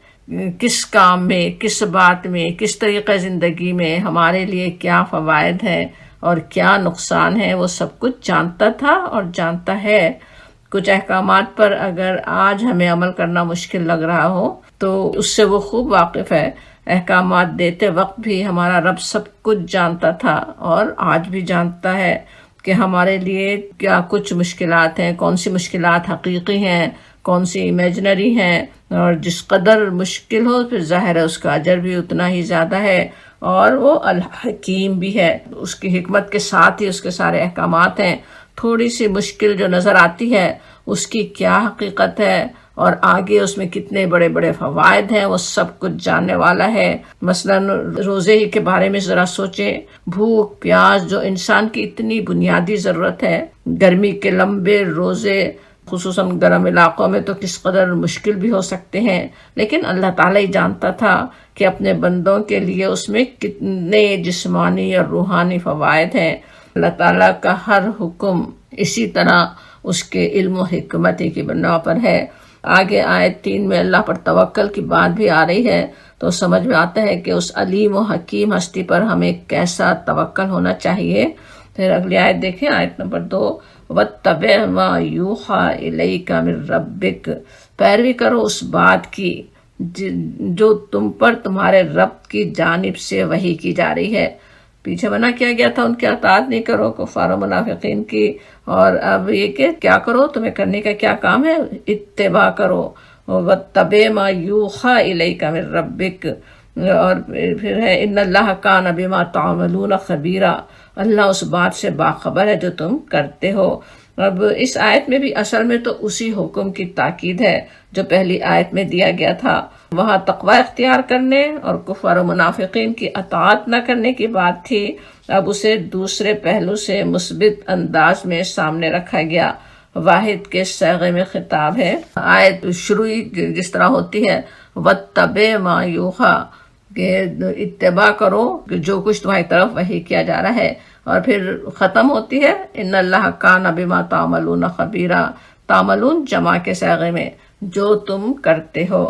کس کام میں، کس بات میں، کس طریقہ زندگی میں ہمارے لیے کیا فوائد ہیں اور کیا نقصان ہے، وہ سب کچھ جانتا تھا اور جانتا ہے۔ کچھ احکامات پر اگر آج ہمیں عمل کرنا مشکل لگ رہا ہو تو اس سے وہ خوب واقف ہے۔ احکامات دیتے وقت بھی ہمارا رب سب کچھ جانتا تھا اور آج بھی جانتا ہے کہ ہمارے لیے کیا کچھ مشکلات ہیں، کون سی مشکلات حقیقی ہیں، کون سی امیجنری ہیں، اور جس قدر مشکل ہو پھر ظاہر ہے اس کا اجر بھی اتنا ہی زیادہ ہے اور وہ الحکیم بھی ہے، اس کی حکمت کے ساتھ ہی اس کے سارے احکامات ہیں۔ تھوڑی سی مشکل جو نظر آتی ہے اس کی کیا حقیقت ہے اور آگے اس میں کتنے بڑے بڑے فوائد ہیں وہ سب کچھ جاننے والا ہے۔ مثلا روزے ہی کے بارے میں ذرا سوچیں، بھوک پیاس جو انسان کی اتنی بنیادی ضرورت ہے، گرمی کے لمبے روزے خصوصاً گرم علاقوں میں تو کس قدر مشکل بھی ہو سکتے ہیں، لیکن اللہ تعالیٰ ہی جانتا تھا کہ اپنے بندوں کے لیے اس میں کتنے جسمانی اور روحانی فوائد ہیں۔ اللہ تعالیٰ کا ہر حکم اسی طرح اس کے علم و حکمت کی بنا پر ہے۔ آگے آیت 3 میں اللہ پر توکل کی بات بھی آ رہی ہے، تو سمجھ میں آتا ہے کہ اس علیم و حکیم ہستی پر ہمیں کیسا توکل ہونا چاہیے۔ پھر اگلی آیت دیکھیں، آیت نمبر 2، وَاتَّبِعْ مَا يُوحَىٰ إِلَيْكَ مِن رَبِّكَ، پیروی کرو اس بات کی جو تم پر تمہارے رب کی جانب سے وحی کی جا رہی ہے۔ پیچھے منع کیا گیا تھا ان کی اطاعت نہیں کرو کفار و منافقین کی، اور اب یہ کہ کیا کرو، تمہیں کرنے کا کیا کام ہے، اتباع کرو۔ وَاتَّبِعْ مَا يُوحَىٰ إِلَيْكَ مِن رَبِّكَ، اور پھر ہے ان اللہ کان بما تعملون خبیرا، اللہ اس بات سے باخبر ہے جو تم کرتے ہو۔ اب اس آیت میں بھی اصل میں تو اسی حکم کی تاکید ہے جو پہلی آیت میں دیا گیا تھا۔ وہاں تقوی اختیار کرنے اور کفار و منافقین کی اطاعت نہ کرنے کی بات تھی، اب اسے دوسرے پہلو سے مثبت انداز میں سامنے رکھا گیا۔ واحد کے صیغے میں خطاب ہے۔ آیت شروع جس طرح ہوتی ہے وَاتَّبِعْ مَا يُوحَىٰ، کہ اتباع کرو کہ جو کچھ تمہاری طرف وحی کیا جا رہا ہے، اور پھر ختم ہوتی ہے ان اللہ کان بما تعملون خبیرا، تعملون جمع کے صیغے میں، جو تم کرتے ہو۔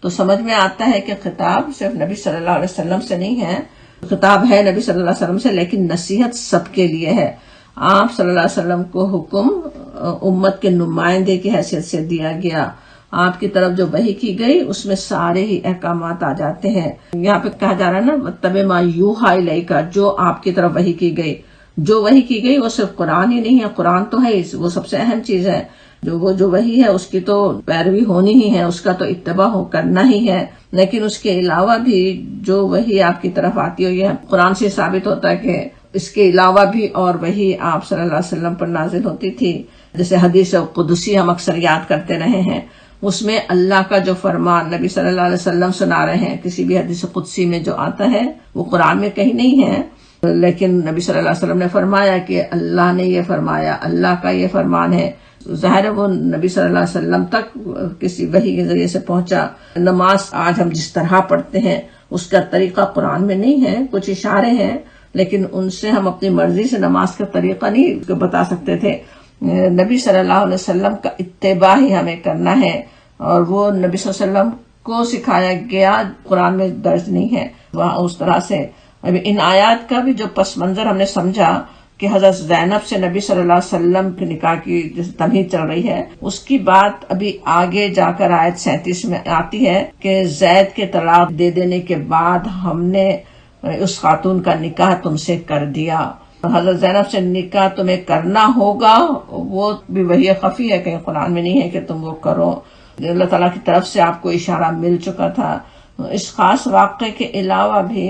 تو سمجھ میں آتا ہے کہ خطاب صرف نبی صلی اللہ علیہ وسلم سے نہیں ہے، خطاب ہے نبی صلی اللہ علیہ وسلم سے، لیکن نصیحت سب کے لیے ہے۔ آپ صلی اللہ علیہ وسلم کو حکم امت کے نمائندے کی حیثیت سے دیا گیا، آپ کی طرف جو وحی کی گئی اس میں سارے ہی احکامات آ جاتے ہیں۔ یہاں پہ کہا جا رہا ہے نا وَاتَّبِعْ مَا يُوحَىٰ إِلَيْكَ، جو آپ کی طرف وحی کی گئی، جو وحی کی گئی وہ صرف قرآن ہی نہیں ہے، قرآن تو ہے وہ سب سے اہم چیز ہے، جو وحی ہے اس کی تو پیروی ہونی ہی ہے، اس کا تو اتباع کرنا ہی ہے، لیکن اس کے علاوہ بھی جو وحی آپ کی طرف آتی ہوئی ہے، قرآن سے ثابت ہوتا ہے کہ اس کے علاوہ بھی اور وحی آپ صلی اللہ علیہ وسلم پر نازل ہوتی تھی۔ جیسے حدیث قدسی ہم اکثر یاد کرتے رہے ہیں، اس میں اللہ کا جو فرمان نبی صلی اللہ علیہ وسلم سنا رہے ہیں، کسی بھی حدیث قدسی میں جو آتا ہے وہ قرآن میں کہیں نہیں ہے، لیکن نبی صلی اللہ علیہ وسلم نے فرمایا کہ اللہ نے یہ فرمایا، اللہ کا یہ فرمان ہے۔ ظاہر ہے وہ نبی صلی اللہ علیہ وسلم تک کسی وحی کے ذریعے سے پہنچا۔ نماز آج ہم جس طرح پڑھتے ہیں اس کا طریقہ قرآن میں نہیں ہے، کچھ اشارے ہیں، لیکن ان سے ہم اپنی مرضی سے نماز کا طریقہ نہیں بتا سکتے تھے۔ نبی صلی اللہ علیہ وسلم کا اتباع ہی ہمیں کرنا ہے، اور وہ نبی صلی اللہ علیہ وسلم کو سکھایا گیا قرآن میں درج نہیں ہے وہاں اس طرح سے۔ اب ان آیات کا بھی جو پس منظر ہم نے سمجھا کہ حضرت زینب سے نبی صلی اللہ علیہ وسلم کے نکاح کی تمہید چل رہی ہے، اس کی بات ابھی آگے جا کر آیت 37 میں آتی ہے کہ زید کے طلاق دے دینے کے بعد ہم نے اس خاتون کا نکاح تم سے کر دیا۔ حضرت زینب سے نکاح تمہیں کرنا ہوگا، وہ بھی وحی خفی ہے، کہیں قرآن میں نہیں ہے کہ تم وہ کرو، اللہ تعالیٰ کی طرف سے آپ کو اشارہ مل چکا تھا۔ اس خاص واقعے کے علاوہ بھی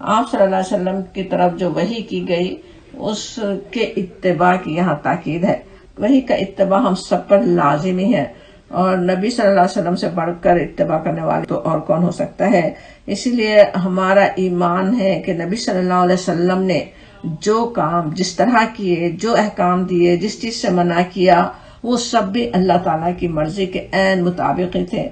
آپ صلی اللہ علیہ وسلم کی طرف جو وحی کی گئی اس کے اتباع کی یہاں تاکید ہے۔ وحی کا اتباع ہم سب پر لازمی ہے، اور نبی صلی اللہ علیہ وسلم سے بڑھ کر اتباع کرنے والے تو اور کون ہو سکتا ہے۔ اسی لیے ہمارا ایمان ہے کہ نبی صلی اللہ علیہ وسلم نے جو کام جس طرح کیے، جو احکام دیے، جس چیز سے منع کیا، وہ سب بھی اللہ تعالیٰ کی مرضی کے عین مطابق ہی تھے،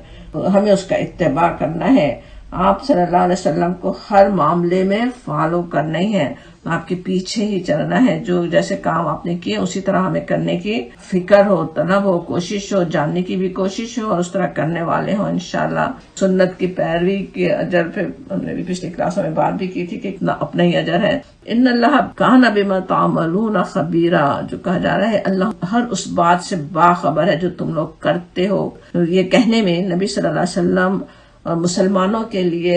ہمیں اس کا اتباع کرنا ہے۔ آپ صلی اللہ علیہ وسلم کو ہر معاملے میں فالو کرنا ہی ہے، آپ کے پیچھے ہی چلنا ہے، جو جیسے کام آپ نے کیے اسی طرح ہمیں کرنے کی فکر ہو، طلب ہو، کوشش ہو، جاننے کی بھی کوشش ہو، اور اس طرح کرنے والے ہوں انشاءاللہ۔ سنت کی پیروی کے اجر پہ ہم نے بھی پچھلی کلاسوں میں بات بھی کی تھی کہ اتنا اپنا ہی اجر ہے۔ ان اللہ کان بما تعملون خبیرا، جو کہا جا رہا ہے اللہ ہر اس بات سے باخبر ہے جو تم لوگ کرتے ہو۔ یہ کہنے میں نبی صلی اللہ علیہ وسلم اور مسلمانوں کے لیے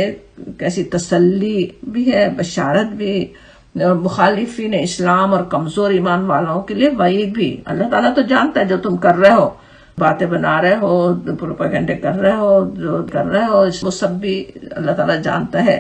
کیسی تسلی بھی ہے، بشارت بھی، اور مخالفین اسلام اور کمزور ایمان والوں کے لیے وعید بھی۔ اللہ تعالیٰ تو جانتا ہے جو تم کر رہے ہو، باتیں بنا رہے ہو، پروپیگنڈے کر رہے ہو، جو کر رہے ہو، وہ سب بھی اللہ تعالیٰ جانتا ہے،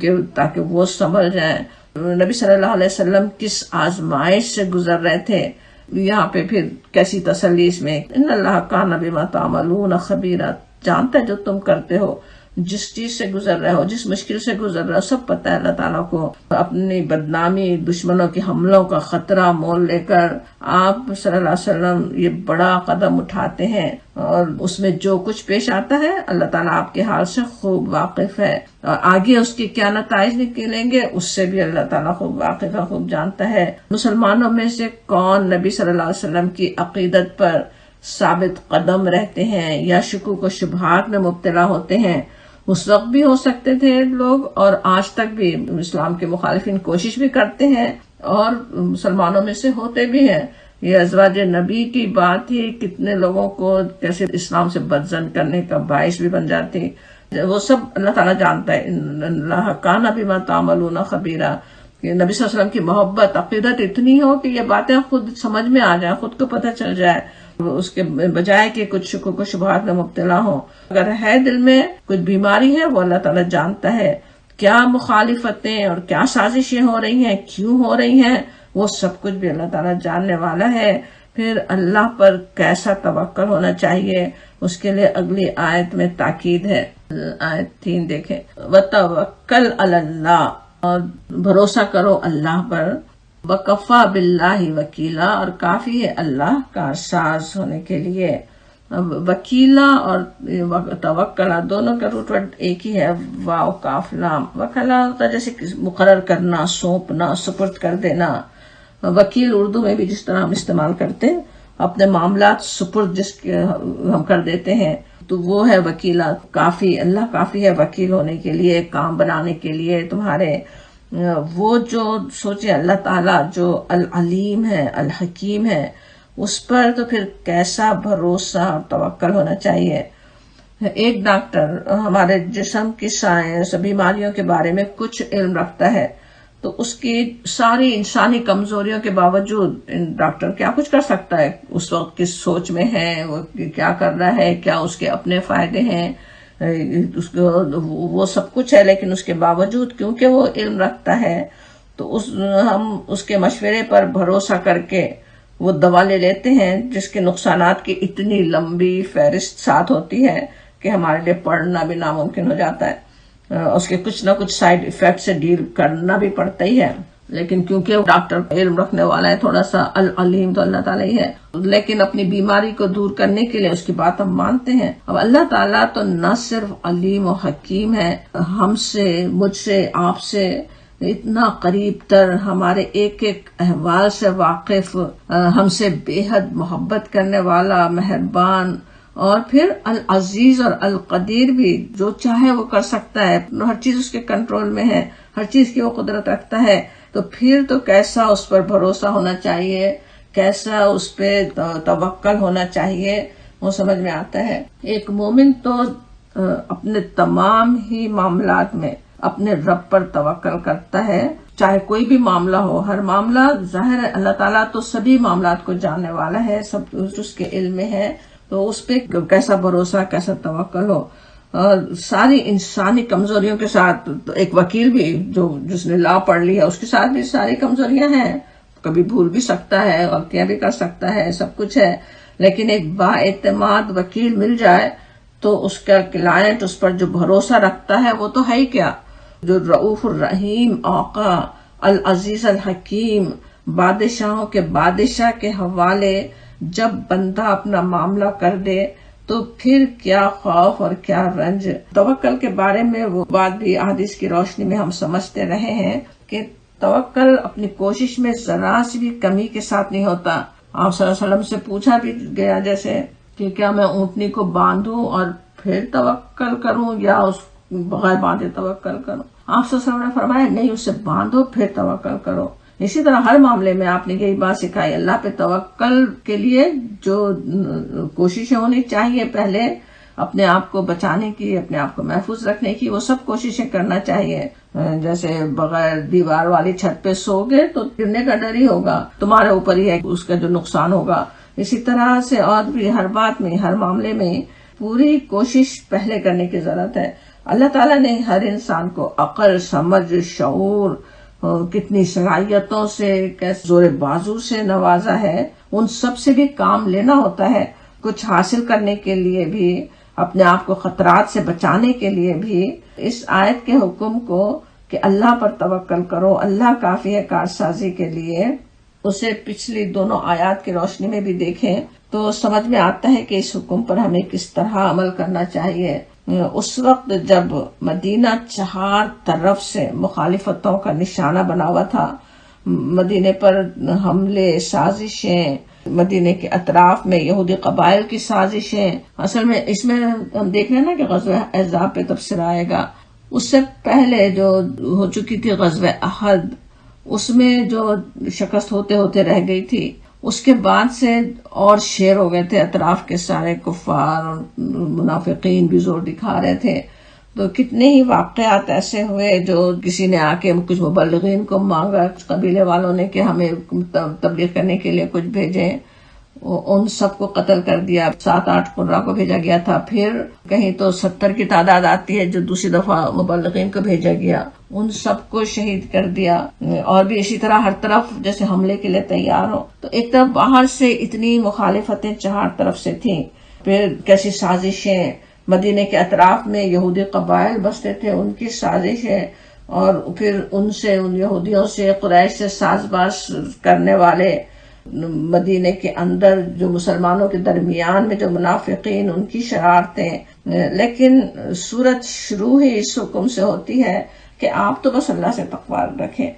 کہ تاکہ وہ سنبھل جائیں. نبی صلی اللہ علیہ وسلم کس آزمائش سے گزر رہے تھے، یہاں پہ پھر کیسی تسلی اس میں، ان اللہ کان بما تعملون خبیرا، جانتا ہے جو تم کرتے ہو، جس چیز سے گزر رہے ہو، جس مشکل سے گزر رہے ہو، سب پتہ ہے اللہ تعالیٰ کو. اپنی بدنامی، دشمنوں کے حملوں کا خطرہ مول لے کر آپ صلی اللہ علیہ وسلم یہ بڑا قدم اٹھاتے ہیں، اور اس میں جو کچھ پیش آتا ہے اللہ تعالیٰ آپ کے حال سے خوب واقف ہے، اور آگے اس کے کیا نتائج نکلیں گے اس سے بھی اللہ تعالیٰ خوب واقف ہے، خوب جانتا ہے. مسلمانوں میں سے کون نبی صلی اللہ علیہ وسلم کی عقیدت پر ثابت قدم رہتے ہیں یا شکوک و شبہات میں مبتلا ہوتے ہیں؟ اس وقت بھی ہو سکتے تھے لوگ، اور آج تک بھی اسلام کے مخالفین کوشش بھی کرتے ہیں، اور مسلمانوں میں سے ہوتے بھی ہیں. یہ ازواج نبی کی بات ہی کتنے لوگوں کو کیسے اسلام سے بدظن کرنے کا باعث بھی بن جاتی. وہ سب اللہ تعالیٰ جانتا ہے. ان اللہ کان بما تعملون خبیرا، کہ نبی صلی اللہ علیہ وسلم کی محبت، عقیدت اتنی ہو کہ یہ باتیں خود سمجھ میں آ جائیں، خود کو پتہ چل جائے، اس کے بجائے کہ کچھ شکوک و شبہات میں مبتلا ہو. اگر ہے دل میں کچھ بیماری ہے، وہ اللہ تعالیٰ جانتا ہے. کیا مخالفتیں اور کیا سازشیں ہو رہی ہیں، کیوں ہو رہی ہیں، وہ سب کچھ بھی اللہ تعالیٰ جاننے والا ہے. پھر اللہ پر کیسا توکل ہونا چاہیے، اس کے لیے اگلی آیت میں تاکید ہے. آیت 3 دیکھیں، وَتَوَكَّلْ عَلَى اللَّهِ، اور بھروسہ کرو اللہ پر. وَكَفَى بِاللَّهِ وَكِيلًا، اور کافی ہے اللہ کارساز ہونے کے لیے. وکیلا اور توکلا دونوں کا روٹ ورڈ ایک ہی ہے، واو کاف لام. وکلا ہوتا ہے جیسے مقرر کرنا، سونپنا، سپرد کر دینا. وکیل اردو میں بھی جس طرح ہم استعمال کرتے ہیں، اپنے معاملات سپرد جس کے ہم کر دیتے ہیں، تو وہ ہے وکیلا. کافی، اللہ کافی ہے وکیل ہونے کے لیے، کام بنانے کے لیے تمہارے. وہ جو سوچے اللہ تعالیٰ جو العلیم ہے، الحکیم ہے، اس پر تو پھر کیسا بھروسہ اور توکل ہونا چاہیے. ایک ڈاکٹر ہمارے جسم کی سائنس، بیماریوں کے بارے میں کچھ علم رکھتا ہے، تو اس کی ساری انسانی کمزوریوں کے باوجود ڈاکٹر کیا کچھ کر سکتا ہے. اس وقت کس سوچ میں ہے، وہ کیا کر رہا ہے، کیا اس کے اپنے فائدے ہیں، اس کو وہ سب کچھ ہے. لیکن اس کے باوجود کیونکہ وہ علم رکھتا ہے، تو ہم اس کے مشورے پر بھروسہ کر کے وہ دوا لے لیتے ہیں، جس کے نقصانات کی اتنی لمبی فہرست ساتھ ہوتی ہے کہ ہمارے لیے پڑھنا بھی ناممکن ہو جاتا ہے. اس کے کچھ نہ کچھ سائیڈ ایفیکٹ سے ڈیل کرنا بھی پڑتا ہی ہے. لیکن کیونکہ ڈاکٹر علم رکھنے والا ہے، تھوڑا سا العلیم تو اللہ تعالیٰ ہی ہے، لیکن اپنی بیماری کو دور کرنے کے لیے اس کی بات ہم مانتے ہیں. اب اللہ تعالیٰ تو نہ صرف علیم و حکیم ہے، ہم سے، مجھ سے، آپ سے اتنا قریب تر، ہمارے ایک ایک احوال سے واقف، ہم سے بے حد محبت کرنے والا، مہربان، اور پھر العزیز اور القدیر بھی، جو چاہے وہ کر سکتا ہے، ہر چیز اس کے کنٹرول میں ہے، ہر چیز کی وہ قدرت رکھتا ہے. تو پھر تو کیسا اس پر بھروسہ ہونا چاہیے، کیسا اس پہ توکل ہونا چاہیے، وہ سمجھ میں آتا ہے. ایک مومن تو اپنے تمام ہی معاملات میں اپنے رب پر توکل کرتا ہے، چاہے کوئی بھی معاملہ ہو. ہر معاملہ ظاہر ہے اللہ تعالیٰ تو سبھی معاملات کو جاننے والا ہے، سب اس کے علم میں ہے، تو اس پہ کیسا بھروسہ، کیسا توکل ہو. اور ساری انسانی کمزوریوں کے ساتھ ایک وکیل بھی جس نے لا پڑھ لی ہے، اس کے ساتھ بھی ساری کمزوریاں ہیں، کبھی بھول بھی سکتا ہے، غلطیاں بھی کر سکتا ہے، سب کچھ ہے. لیکن ایک با اعتماد وکیل مل جائے تو اس کا کلائنٹ اس پر جو بھروسہ رکھتا ہے وہ تو ہے ہی کیا. جو رؤوف الرحیم، آقا، العزیز الحکیم، بادشاہوں کے بادشاہ کے حوالے جب بندہ اپنا معاملہ کر دے تو پھر کیا خوف اور کیا رنج. توکل کے بارے میں وہ بات بھی احادیث کی روشنی میں ہم سمجھتے رہے ہیں کہ توکل اپنی کوشش میں ذرا سی بھی کمی کے ساتھ نہیں ہوتا. آپ صلی اللہ علیہ وسلم سے پوچھا بھی گیا جیسے کہ کیا میں اونٹنی کو باندھوں اور پھر توکل کروں، یا اس بغیر باندھے توکل کروں؟ آپ صلی اللہ علیہ وسلم نے فرمایا نہیں، اسے باندھو پھر توکل کرو. اسی طرح ہر معاملے میں آپ نے یہی بات سکھائی. اللہ پہ توکل کے لیے جو کوششیں ہونی چاہیے، پہلے اپنے آپ کو بچانے کی، اپنے آپ کو محفوظ رکھنے کی، وہ سب کوششیں کرنا چاہیے. جیسے بغیر دیوار والی چھت پہ سو گے تو گرنے کا ڈر ہی ہوگا، تمہارے اوپر ہی ہے اس کا جو نقصان ہوگا. اسی طرح سے اور بھی ہر بات میں، ہر معاملے میں پوری کوشش پہلے کرنے کی ضرورت ہے. اللہ تعالیٰ نے ہر انسان کو عقل، سمجھ، شعور، کتنی صلاحیتوں سے، کیسے زور بازو سے نوازا ہے. ان سب سے بھی کام لینا ہوتا ہے. کچھ حاصل کرنے کے لیے بھی، اپنے آپ کو خطرات سے بچانے کے لیے بھی اس آیت کے حکم کو کہ اللہ پر توکل کرو، اللہ کافی ہے کارسازی کے لیے، اسے پچھلی دونوں آیات کی روشنی میں بھی دیکھیں تو سمجھ میں آتا ہے کہ اس حکم پر ہمیں کس طرح عمل کرنا چاہیے. اس وقت جب مدینہ چار طرف سے مخالفتوں کا نشانہ بنا ہوا تھا، مدینے پر حملے، سازشیں، مدینے کے اطراف میں یہودی قبائل کی سازشیں. اصل میں اس میں ہم دیکھ رہے ہیں نا کہ غزوہ احزاب پہ تبصرہ آئے گا. اس سے پہلے جو ہو چکی تھی غزوہ احد، اس میں جو شکست ہوتے ہوتے رہ گئی تھی، اس کے بعد سے اور شیر ہو گئے تھے. اطراف کے سارے کفار اور منافقین بھی زور دکھا رہے تھے. تو کتنے ہی واقعات ایسے ہوئے جو کسی نے آ کے کچھ مبلغین کو مانگا، قبیلے والوں نے کہ ہمیں تبلیغ کرنے کے لیے کچھ بھیجیں، ان سب کو قتل کر دیا. 7-8 قرہ کو بھیجا گیا تھا. پھر کہیں تو 70 کی تعداد آتی ہے جو دوسری دفعہ مبلغین کو بھیجا گیا، ان سب کو شہید کر دیا. اور بھی اسی طرح ہر طرف جیسے حملے کے لیے تیار ہو. تو ایک طرف باہر سے اتنی مخالفتیں چار طرف سے تھیں، پھر کیسی سازشیں، مدینے کے اطراف میں یہودی قبائل بستے تھے، ان کی سازشیں، اور پھر ان یہودیوں سے، قریش سے ساز باز کرنے والے، مدینے کے اندر جو مسلمانوں کے درمیان میں جو منافقین، ان کی شرارتیں. لیکن سورت شروع ہی اس حکم سے ہوتی ہے کہ آپ تو بس اللہ سے تقوی رکھیں.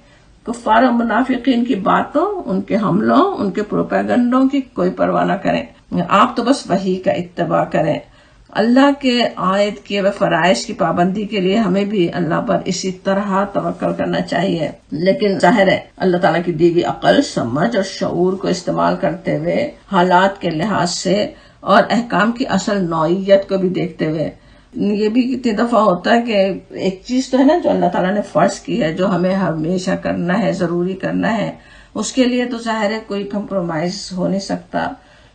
کفار و منافقین کی باتوں، ان کے حملوں، ان کے پروپیگنڈوں کی کوئی پرواہ نہ کریں. آپ تو بس وحی کا اتباع کریں. اللہ کے عائد کیے ہوئے فرائض کی پابندی کے لیے ہمیں بھی اللہ پر اسی طرح توکل کرنا چاہیے. لیکن ظاہر ہے اللہ تعالیٰ کی دی ہوئی عقل، سمجھ اور شعور کو استعمال کرتے ہوئے، حالات کے لحاظ سے اور احکام کی اصل نوعیت کو بھی دیکھتے ہوئے. یہ بھی کتنی دفعہ ہوتا ہے کہ ایک چیز تو ہے نا جو اللہ تعالیٰ نے فرض کی ہے، جو ہمیں ہمیشہ کرنا ہے، ضروری کرنا ہے، اس کے لیے تو ظاہر ہے کوئی کمپرومائز ہو نہیں سکتا.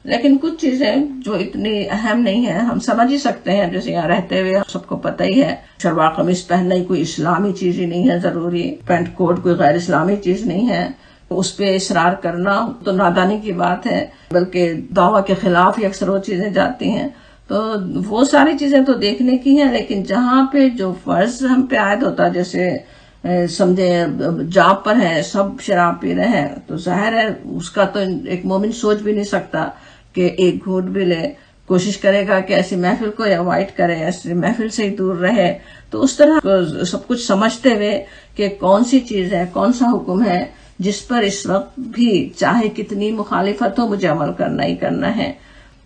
لیکن کچھ چیزیں جو اتنی اہم نہیں ہیں، ہم سمجھ ہی سکتے ہیں. جیسے یہاں رہتے ہوئے سب کو پتہ ہی ہے شلوار قمیص پہننا ہی کوئی اسلامی چیز ہی نہیں ہے ضروری، پینٹ کوٹ کوئی غیر اسلامی چیز نہیں ہے. اس پہ اصرار کرنا تو نادانی کی بات ہے، بلکہ دعویٰ کے خلاف ہی اکثر وہ چیزیں جاتی ہیں. تو وہ ساری چیزیں تو دیکھنے کی ہیں، لیکن جہاں پہ جو فرض ہم پہ عائد ہوتا، جیسے سمجھے جاب پر ہے، سب شراب پی رہے ہیں، تو ظاہر ہے اس کا تو ایک مومن سوچ بھی نہیں سکتا کہ ایک گھونٹ بھی لے. کوشش کرے گا کہ ایسی محفل کو اوائڈ کرے، ایسی محفل سے ہی دور رہے. تو اس طرح سب کچھ سمجھتے ہوئے کہ کون سی چیز ہے، کون سا حکم ہے جس پر اس وقت بھی چاہے کتنی مخالفت ہو مجھے عمل کرنا ہی کرنا ہے.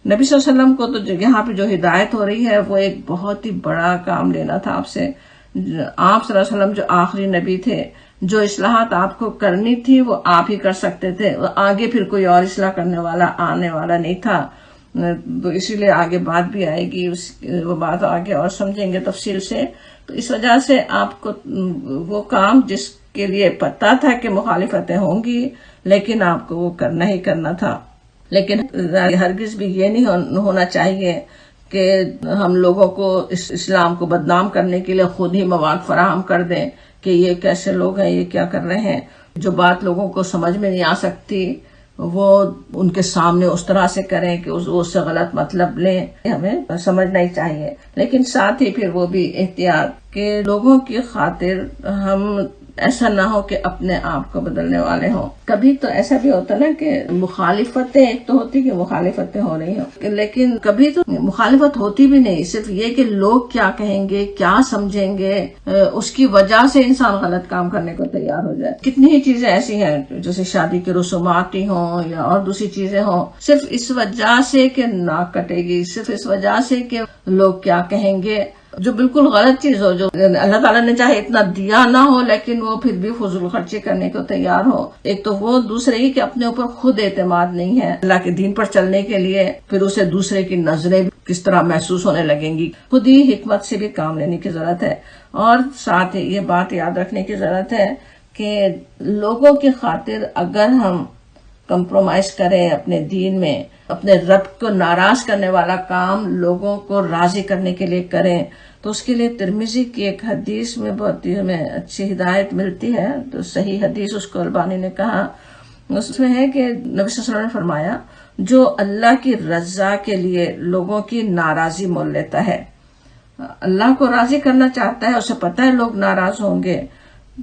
نبی صلی اللہ علیہ وسلم کو تو یہاں پہ جو ہدایت ہو رہی ہے وہ ایک بہت ہی بڑا کام لینا تھا آپ سے. آپ صلی اللہ علیہ وسلم جو آخری نبی تھے، جو اصلاحات آپ کو کرنی تھی وہ آپ ہی کر سکتے تھے، آگے پھر کوئی اور اصلاح کرنے والا آنے والا نہیں تھا. تو اسی لیے آگے بات بھی آئے گی، وہ بات آگے اور سمجھیں گے تفصیل سے. تو اس وجہ سے آپ کو وہ کام جس کے لیے پتہ تھا کہ مخالفتیں ہوں گی، لیکن آپ کو وہ کرنا ہی کرنا تھا. لیکن ہرگز بھی یہ نہیں ہونا چاہیے کہ ہم لوگوں کو اس اسلام کو بدنام کرنے کے لیے خود ہی مواد فراہم کر دیں کہ یہ کیسے لوگ ہیں، یہ کیا کر رہے ہیں. جو بات لوگوں کو سمجھ میں نہیں آ سکتی وہ ان کے سامنے اس طرح سے کریں کہ اس سے غلط مطلب لیں. ہمیں سمجھنا ہی چاہیے، لیکن ساتھ ہی پھر وہ بھی احتیاط کہ لوگوں کی خاطر ہم ایسا نہ ہو کہ اپنے آپ کو بدلنے والے ہوں. کبھی تو ایسا بھی ہوتا نا کہ مخالفتیں، ایک تو ہوتی کہ مخالفتیں ہو رہی ہوں، لیکن کبھی تو مخالفت ہوتی بھی نہیں، صرف یہ کہ لوگ کیا کہیں گے، کیا سمجھیں گے، اس کی وجہ سے انسان غلط کام کرنے کو تیار ہو جائے. کتنی ہی چیزیں ایسی ہیں جیسے شادی کے رسومات ہی ہوں یا اور دوسری چیزیں ہوں، صرف اس وجہ سے کہ ناک کٹے گی، صرف اس وجہ سے کہ لوگ کیا کہیں گے، جو بالکل غلط چیز ہو، جو اللہ تعالیٰ نے چاہے اتنا دیا نہ ہو لیکن وہ پھر بھی فضول خرچی کرنے کو تیار ہو. ایک تو وہ، دوسرے ہی کہ اپنے اوپر خود اعتماد نہیں ہے اللہ کے دین پر چلنے کے لیے، پھر اسے دوسرے کی نظریں کس طرح محسوس ہونے لگیں گی. خود ہی حکمت سے بھی کام لینے کی ضرورت ہے. اور ساتھ ہی یہ بات یاد رکھنے کی ضرورت ہے کہ لوگوں کی خاطر اگر ہم کمپرومائز کریں اپنے دین میں، اپنے رب کو ناراض کرنے والا کام لوگوں کو راضی کرنے کے لیے کریں، تو اس کے لیے ترمذی کی ایک حدیث میں بہت ہی ہمیں اچھی ہدایت ملتی ہے، تو صحیح حدیث اس کو البانی نے کہا، اس میں ہے کہ نبی صلی اللہ علیہ وسلم نے فرمایا جو اللہ کی رضا کے لیے لوگوں کی ناراضی مول لیتا ہے، اللہ کو راضی کرنا چاہتا ہے، اسے پتہ ہے لوگ ناراض ہوں گے،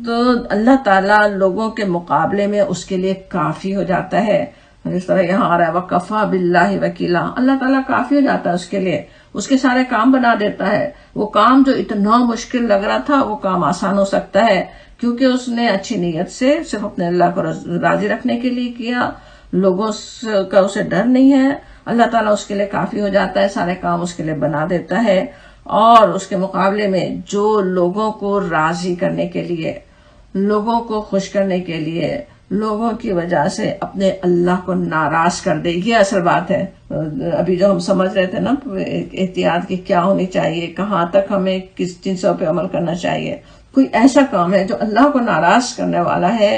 تو اللہ تعالیٰ لوگوں کے مقابلے میں اس کے لیے کافی ہو جاتا ہے۔ جس طرح یہاں آ رہا ہے وَكَفَى بِاللَّهِ وَكِيلًا، اللہ تعالیٰ کافی ہو جاتا ہے اس کے لیے، اس کے سارے کام بنا دیتا ہے، وہ کام جو اتنا مشکل لگ رہا تھا وہ کام آسان ہو سکتا ہے، کیونکہ اس نے اچھی نیت سے صرف اپنے اللہ کو راضی رکھنے کے لیے کیا، لوگوں کا اسے ڈر نہیں ہے، اللہ تعالیٰ اس کے لیے کافی ہو جاتا ہے، سارے کام اس کے لیے بنا دیتا ہے۔ اور اس کے مقابلے میں جو لوگوں کو راضی کرنے کے لیے، لوگوں کو خوش کرنے کے لیے، لوگوں کی وجہ سے اپنے اللہ کو ناراض کر دے، یہ اصل بات ہے۔ ابھی جو ہم سمجھ رہے تھے نا احتیاط کی کیا ہونی چاہیے، کہاں تک ہمیں کس چیزوں پہ عمل کرنا چاہیے، کوئی ایسا کام ہے جو اللہ کو ناراض کرنے والا ہے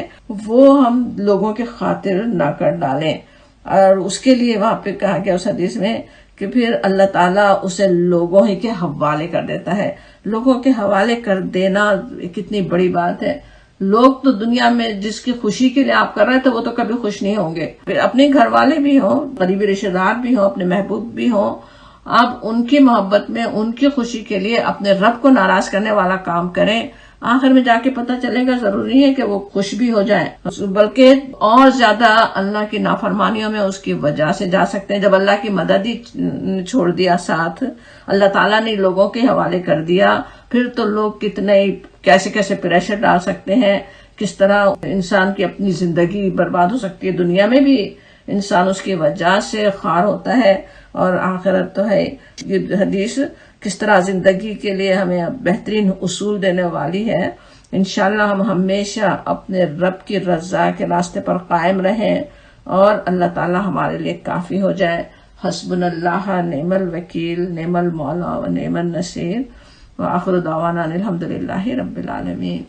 وہ ہم لوگوں کے خاطر نہ کر ڈالیں۔ اور اس کے لیے وہاں پہ کہا گیا اس حدیث میں کہ پھر اللہ تعالیٰ اسے لوگوں ہی کے حوالے کر دیتا ہے۔ لوگوں کے حوالے کر دینا کتنی بڑی بات ہے۔ لوگ تو دنیا میں جس کی خوشی کے لیے آپ کر رہے تھے وہ تو کبھی خوش نہیں ہوں گے، پھر اپنے گھر والے بھی ہوں، قریبی رشتہ دار بھی ہوں، اپنے محبوب بھی ہوں، آپ ان کی محبت میں ان کی خوشی کے لیے اپنے رب کو ناراض کرنے والا کام کریں، آخر میں جا کے پتہ چلے گا ضروری ہے کہ وہ خوش بھی ہو جائیں، بلکہ اور زیادہ اللہ کی نافرمانیوں میں اس کی وجہ سے جا سکتے ہیں۔ جب اللہ کی مدد ہی چھوڑ دیا ساتھ، اللہ تعالیٰ نے لوگوں کے حوالے کر دیا، پھر تو لوگ کتنے کیسے کیسے پریشر ڈال سکتے ہیں، کس طرح انسان کی اپنی زندگی برباد ہو سکتی ہے، دنیا میں بھی انسان اس کی وجہ سے خوار ہوتا ہے، اور آخرت تو ہے۔ یہ حدیث کس طرح زندگی کے لیے ہمیں بہترین اصول دینے والی ہے۔ انشاءاللہ ہم ہمیشہ اپنے رب کی رضا کے راستے پر قائم رہیں اور اللہ تعالی ہمارے لیے کافی ہو جائے۔ حسبنا اللہ نعم الوکیل، نعم المولا و نعم النصیر، وآخر دعوانا الحمدللہ رب العالمین۔